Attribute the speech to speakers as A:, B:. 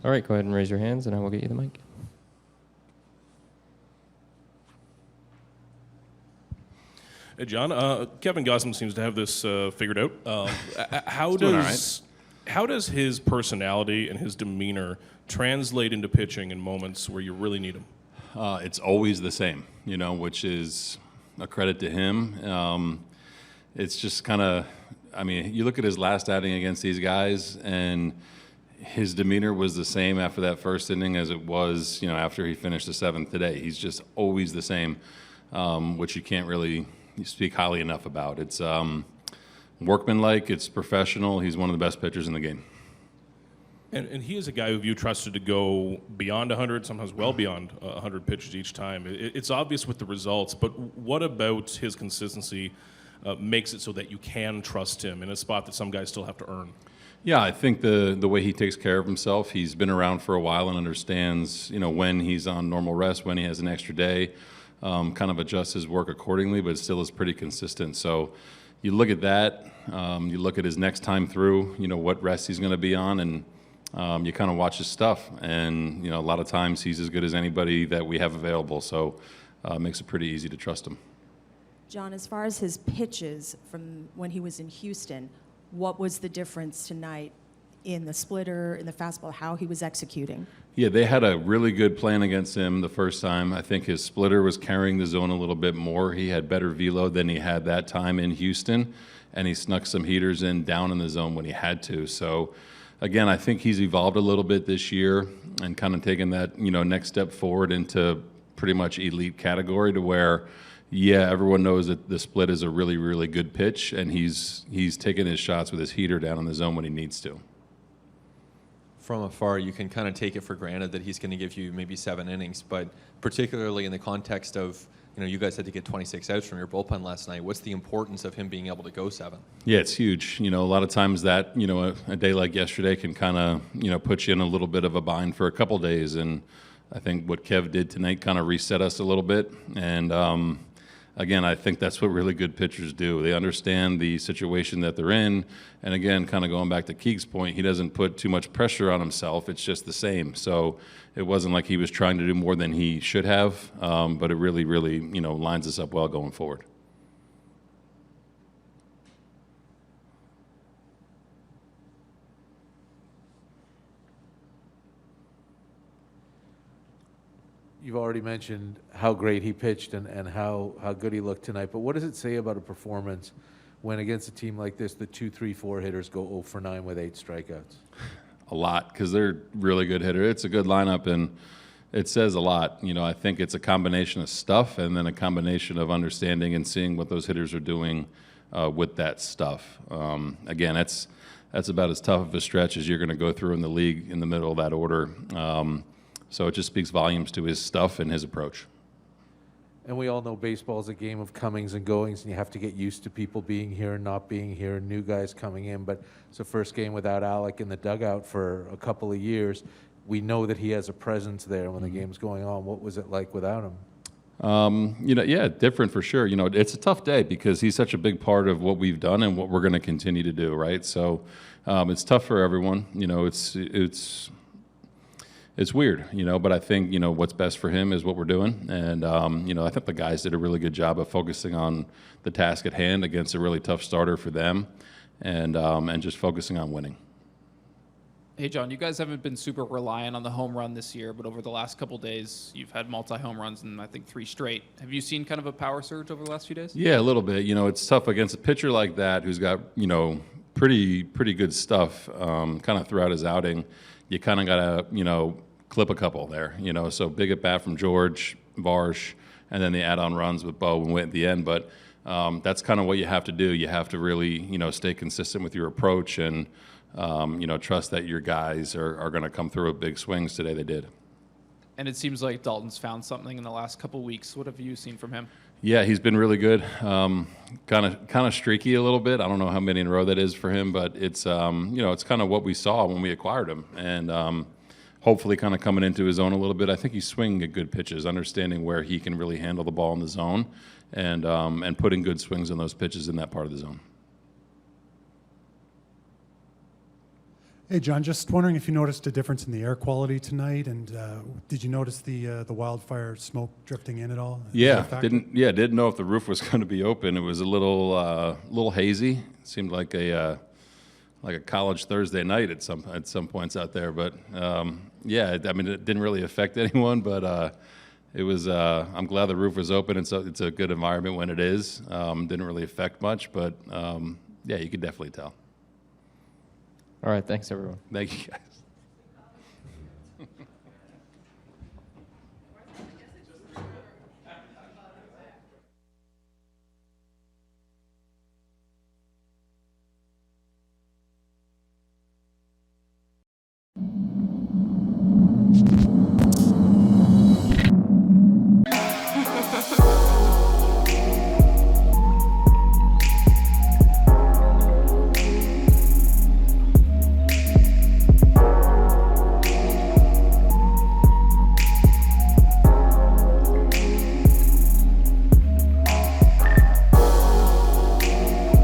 A: All right, go ahead and raise your hands, and I will get you the mic.
B: Hey, John. Kevin Gausman seems to have this figured out. How does his personality and his demeanor translate into pitching in moments where you really need him?
C: It's always the same, which is a credit to him. It's just kind of, you look at his last outing against these guys, and his demeanor was the same after that first inning as it was, after he finished the seventh today. He's just always the same, which you can't really speak highly enough about. It's workmanlike, it's professional. He's one of the best pitchers in the game.
B: And he is a guy who you trusted to go beyond 100, sometimes well beyond 100 pitches each time. It's obvious with the results, but what about his consistency makes it so that you can trust him in a spot that some guys still have to earn?
C: Yeah, I think the way he takes care of himself, he's been around for a while and understands, when he's on normal rest, when he has an extra day, kind of adjusts his work accordingly, but still is pretty consistent. So you look at that, you look at his next time through, what rest he's going to be on, and you kind of watch his stuff. And, a lot of times he's as good as anybody that we have available. So it makes it pretty easy to trust him.
D: John, as far as his pitches from when he was in Houston, what was the difference tonight in the splitter, in the fastball, how he was executing?
C: Yeah, they had a really good plan against him the first time. I think his splitter was carrying the zone a little bit more. He had better velo than he had that time in Houston, and he snuck some heaters in down in the zone when he had to. So, again, I think he's evolved a little bit this year and kind of taken that, next step forward into pretty much elite category to where, yeah, everyone knows that the split is a really, really good pitch, and he's taking his shots with his heater down in the zone when he needs to.
E: From afar, you can kind of take it for granted that he's going to give you maybe 7 innings, but particularly in the context of, you guys had to get 26 outs from your bullpen last night. What's the importance of him being able to go 7?
C: Yeah, it's huge. A lot of times that, a day like yesterday can kind of, put you in a little bit of a bind for a couple days, and I think what Kev did tonight kind of reset us a little bit, and again, I think that's what really good pitchers do. They understand the situation that they're in. And again, kind of going back to Keege's point, he doesn't put too much pressure on himself. It's just the same. So it wasn't like he was trying to do more than he should have, but it really, really, lines us up well going forward.
F: You've already mentioned how great he pitched and how good he looked tonight, but what does it say about a performance when against a team like this, the 2, 3, 4 hitters go 0 for 9 with 8 strikeouts?
C: A lot, because they're really good hitters. It's a good lineup, and it says a lot. I think it's a combination of stuff and then a combination of understanding and seeing what those hitters are doing with that stuff. Again, that's about as tough of a stretch as you're going to go through in the league in the middle of that order. So it just speaks volumes to his stuff and his approach.
F: And we all know baseball is a game of comings and goings, and you have to get used to people being here and not being here, and new guys coming in. But it's the first game without Alec in the dugout for a couple of years. We know that he has a presence there when the game's going on. What was it like without him?
C: Yeah, different for sure. It's a tough day because he's such a big part of what we've done and what we're going to continue to do, right? So it's tough for everyone. It's weird, but I think, what's best for him is what we're doing. And, I think the guys did a really good job of focusing on the task at hand against a really tough starter for them and just focusing on winning.
G: Hey, John, you guys haven't been super reliant on the home run this year, but over the last couple days, you've had multi-home runs and I think 3 straight. Have you seen kind of a power surge over the last few days?
C: Yeah, a little bit. It's tough against a pitcher like that who's got, pretty good stuff kind of throughout his outing. You kind of got to, clip a couple there, so big at bat from George, Varsh, and then the add-on runs with Bo and Witt at the end. But that's kind of what you have to do. You have to really, stay consistent with your approach and, trust that your guys are going to come through with big swings today. They did.
G: And it seems like Dalton's found something in the last couple weeks. What have you seen from him?
C: Yeah, he's been really good. Kind of streaky a little bit. I don't know how many in a row that is for him, but it's it's kind of what we saw when we acquired him, and hopefully kind of coming into his own a little bit. I think he's swinging at good pitches, understanding where he can really handle the ball in the zone, and putting good swings on those pitches in that part of the zone.
H: Hey, John, just wondering if you noticed a difference in the air quality tonight, and did you notice the wildfire smoke drifting in at all? Is that a
C: Yeah,
H: factor?
C: didn't know if the roof was going to be open. It was a little hazy. Seemed like a college Thursday night at some points out there. But yeah, I mean, it didn't really affect anyone. But it was. I'm glad the roof was open, and so it's a good environment when it is. Didn't really affect much, but yeah, you could definitely tell.
A: All right, thanks, everyone.
C: Thank you, guys.